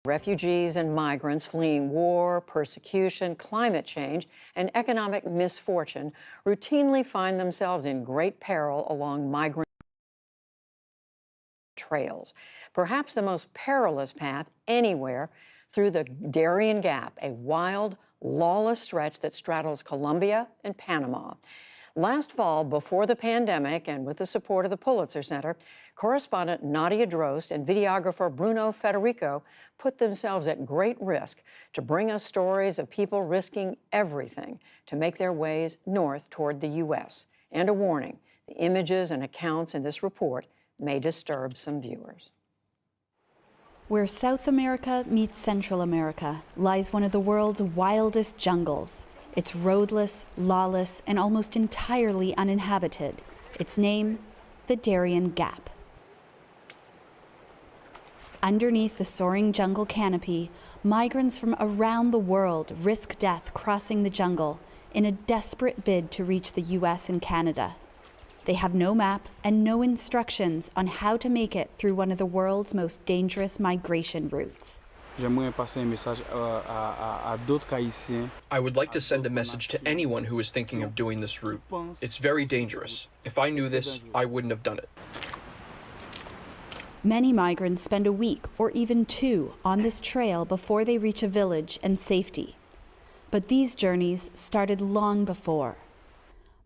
Refugees and migrants fleeing war, persecution, climate change, and economic misfortune routinely find themselves in great peril along migrant trails. Perhaps the most perilous path anywhere through the Darien Gap, a wild, lawless stretch that straddles Colombia and Panama. Last fall, before the pandemic and with the support of the Pulitzer Center, correspondent Nadia Drost and videographer Bruno Federico put themselves at great risk to bring us stories of people risking everything to make their ways north toward the U.S. And a warning, the images and accounts in this report may disturb some viewers. Where South America meets Central America lies one of the world's wildest jungles. It's roadless, lawless, and almost entirely uninhabited. Its name, the Darien Gap. Underneath the soaring jungle canopy, migrants from around the world risk death crossing the jungle in a desperate bid to reach the US and Canada. They have no map and no instructions on how to make it through one of the world's most dangerous migration routes. I would like to send a message to anyone who is thinking of doing this route. It's very dangerous. If I knew this, I wouldn't have done it. Many migrants spend a week or even 2 on this trail before they reach a village and safety. But these journeys started long before.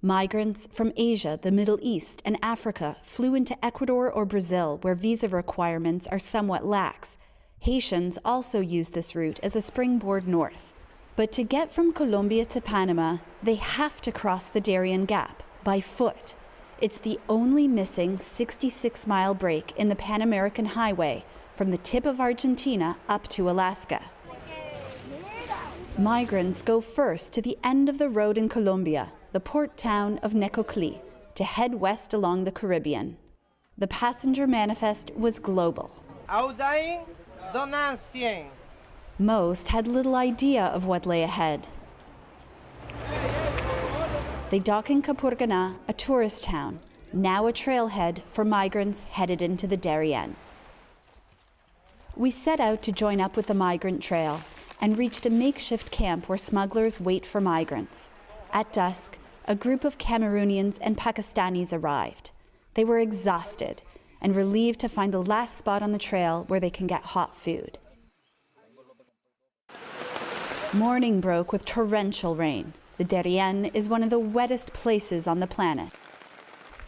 Migrants from Asia, the Middle East, and Africa flew into Ecuador or Brazil, where visa requirements are somewhat lax. Haitians also use this route as a springboard north. But to get from Colombia to Panama, they have to cross the Darien Gap by foot. It's the only missing 66-mile break in the Pan American Highway from the tip of Argentina up to Alaska. Migrants go first to the end of the road in Colombia, the port town of Necoclí, to head west along the Caribbean. The passenger manifest was global. Most had little idea of what lay ahead. They dock in Capurganá, a tourist town, now a trailhead for migrants headed into the Darien. We set out to join up with the migrant trail and reached a makeshift camp where smugglers wait for migrants. At dusk, a group of Cameroonians and Pakistanis arrived. They were exhausted and relieved to find the last spot on the trail where they can get hot food. Morning broke with torrential rain. The Darien is one of the wettest places on the planet.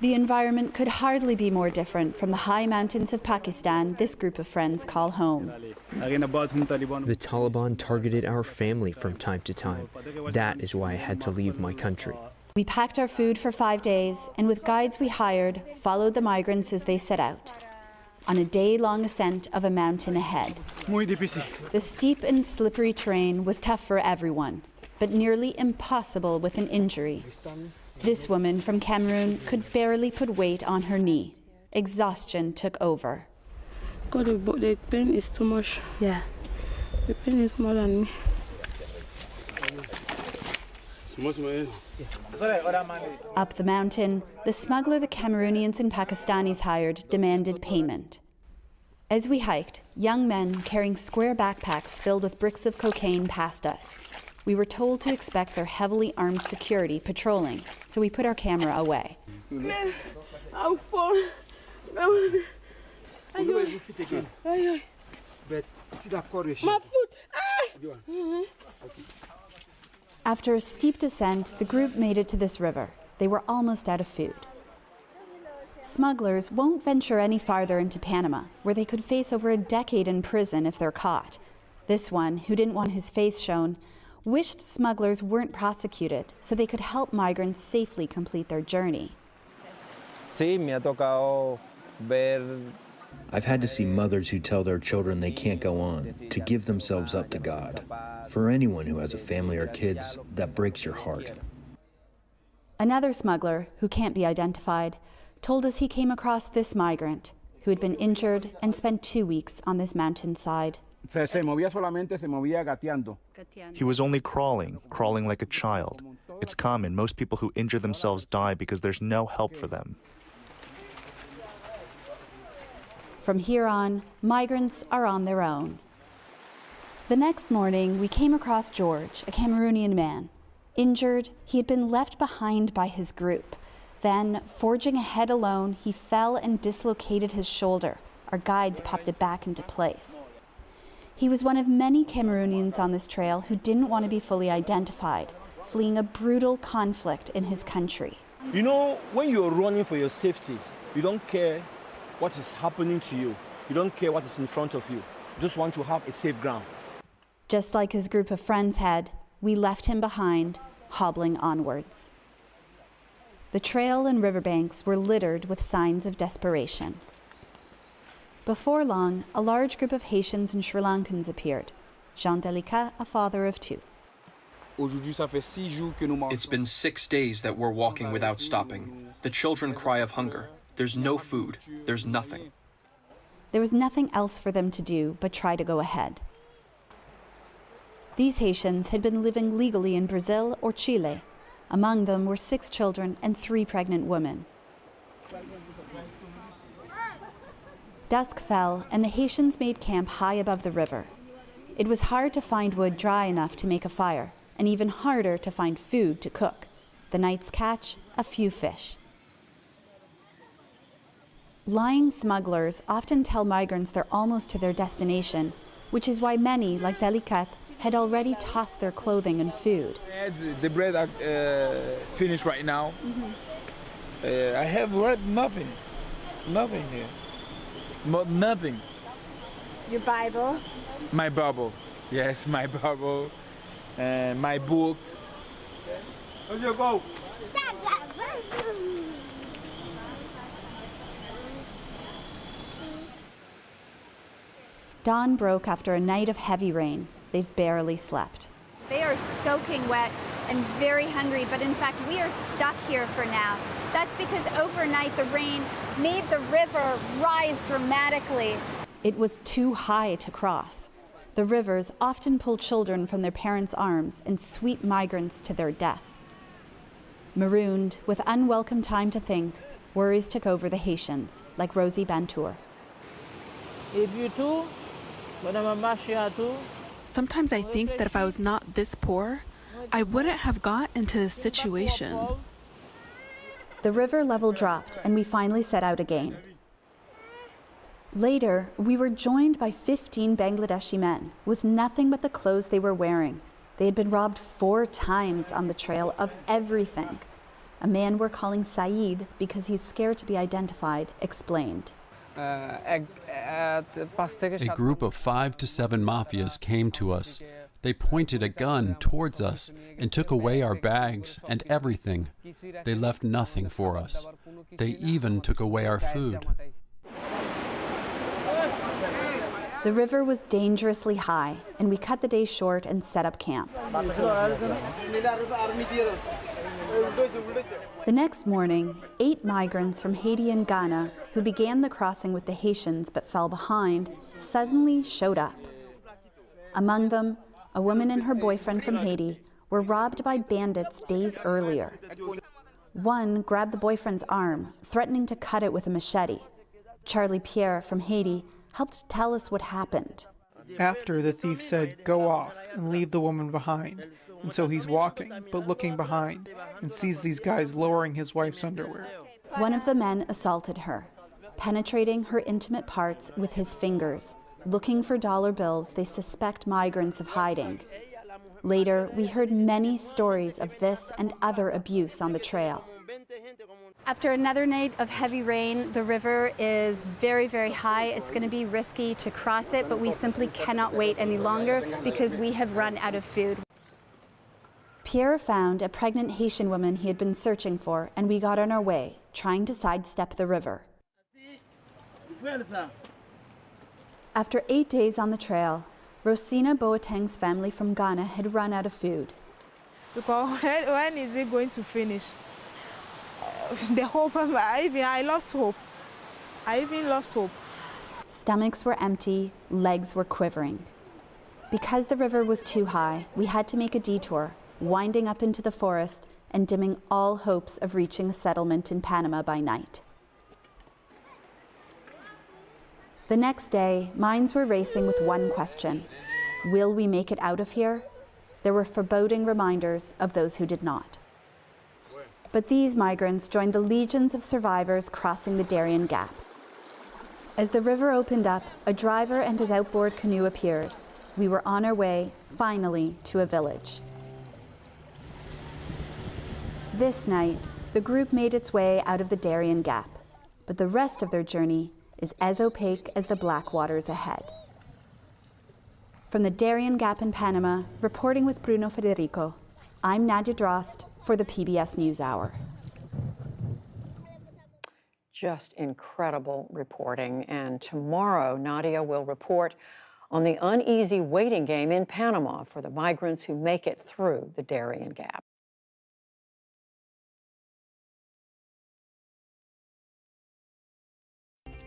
The environment could hardly be more different from the high mountains of Pakistan this group of friends call home. The Taliban targeted our family from time to time. That is why I had to leave my country. We packed our food for 5 days, and with guides we hired, followed the migrants as they set out, on a day-long ascent of a mountain ahead. The steep and slippery terrain was tough for everyone, but nearly impossible with an injury. This woman from Cameroon could barely put weight on her knee. Exhaustion took over. God, the pain is too much. Yeah. The pain is more than me. Up the mountain, the smuggler the Cameroonians and Pakistanis hired demanded payment. As we hiked, young men carrying square backpacks filled with bricks of cocaine passed us. We were told to expect their heavily armed security patrolling, so we put our camera away. I'm full. My foot. After a steep descent, the group made it to this river. They were almost out of food. Smugglers won't venture any farther into Panama, where they could face over a decade in prison if they're caught. This one, who didn't want his face shown, wished smugglers weren't prosecuted so they could help migrants safely complete their journey. I've had to see mothers who tell their children they can't go on, to give themselves up to God. For anyone who has a family or kids, that breaks your heart. Another smuggler, who can't be identified, told us he came across this migrant who had been injured and spent 2 weeks on this mountainside. He was only crawling like a child. It's common. Most people who injure themselves die because there's no help for them. From here on, migrants are on their own. The next morning, we came across George, a Cameroonian man. Injured, he had been left behind by his group. Then, forging ahead alone, he fell and dislocated his shoulder. Our guides popped it back into place. He was one of many Cameroonians on this trail who didn't want to be fully identified, fleeing a brutal conflict in his country. You know, when you're running for your safety, you don't care what is happening to you. You don't care what is in front of you. You just want to have a safe ground. Just like his group of friends had, we left him behind, hobbling onwards. The trail and riverbanks were littered with signs of desperation. Before long, a large group of Haitians and Sri Lankans appeared. Jean Delicat, a father of two. It's been 6 days that we're walking without stopping. The children cry of hunger. There's no food. There's nothing. There was nothing else for them to do but try to go ahead. These Haitians had been living legally in Brazil or Chile. Among them were 6 children and 3 pregnant women. Dusk fell, and the Haitians made camp high above the river. It was hard to find wood dry enough to make a fire, and even harder to find food to cook. The night's catch, a few fish. Lying smugglers often tell migrants they're almost to their destination, which is why many, like Delicat, had already tossed their clothing and food. The bread are finished right now. I have nothing here. Nothing. Your Bible? My Bible. Yes, my Bible. My book. Where'd you go? Dawn broke after a night of heavy rain. They've barely slept. They are soaking wet and very hungry, but in fact, we are stuck here for now. That's because overnight the rain made the river rise dramatically. It was too high to cross. The rivers often pull children from their parents' arms and sweep migrants to their death. Marooned, with unwelcome time to think, worries took over the Haitians, like Rosie Bantour. Sometimes I think that if I was not this poor, I wouldn't have got into this situation. The river level dropped, and we finally set out again. Later, we were joined by 15 Bangladeshi men with nothing but the clothes they were wearing. They had been robbed 4 times on the trail of everything. A man we're calling Saeed because he's scared to be identified explained. A group of 5 to 7 mafias came to us. They pointed a gun towards us and took away our bags and everything. They left nothing for us. They even took away our food. The river was dangerously high, and we cut the day short and set up camp. The next morning, 8 migrants from Haiti and Ghana, who began the crossing with the Haitians but fell behind, suddenly showed up. Among them, a woman and her boyfriend from Haiti were robbed by bandits days earlier. One grabbed the boyfriend's arm, threatening to cut it with a machete. Charlie Pierre from Haiti helped tell us what happened. After, the thief said, "Go off and leave the woman behind." And so he's walking, but looking behind, and sees these guys lowering his wife's underwear. One of the men assaulted her, penetrating her intimate parts with his fingers, looking for dollar bills they suspect migrants of hiding. Later, we heard many stories of this and other abuse on the trail. After another night of heavy rain, the river is very, very high. It's going to be risky to cross it, but we simply cannot wait any longer because we have run out of food. Pierre found a pregnant Haitian woman he had been searching for, and we got on our way, trying to sidestep the river. After 8 days on the trail, Rosina Boateng's family from Ghana had run out of food. Because when is it going to finish? The hope, I lost hope. I even lost hope. Stomachs were empty, legs were quivering. Because the river was too high, we had to make a detour, winding up into the forest and dimming all hopes of reaching a settlement in Panama by night. The next day, minds were racing with one question. Will we make it out of here? There were foreboding reminders of those who did not. But these migrants joined the legions of survivors crossing the Darien Gap. As the river opened up, a driver and his outboard canoe appeared. We were on our way, finally, to a village. This night, the group made its way out of the Darien Gap, but the rest of their journey is as opaque as the black waters ahead. From the Darien Gap in Panama, reporting with Bruno Federico, I'm Nadia Drost for the PBS NewsHour. Just incredible reporting. And tomorrow, Nadia will report on the uneasy waiting game in Panama for the migrants who make it through the Darien Gap.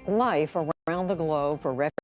Life around the globe for refugees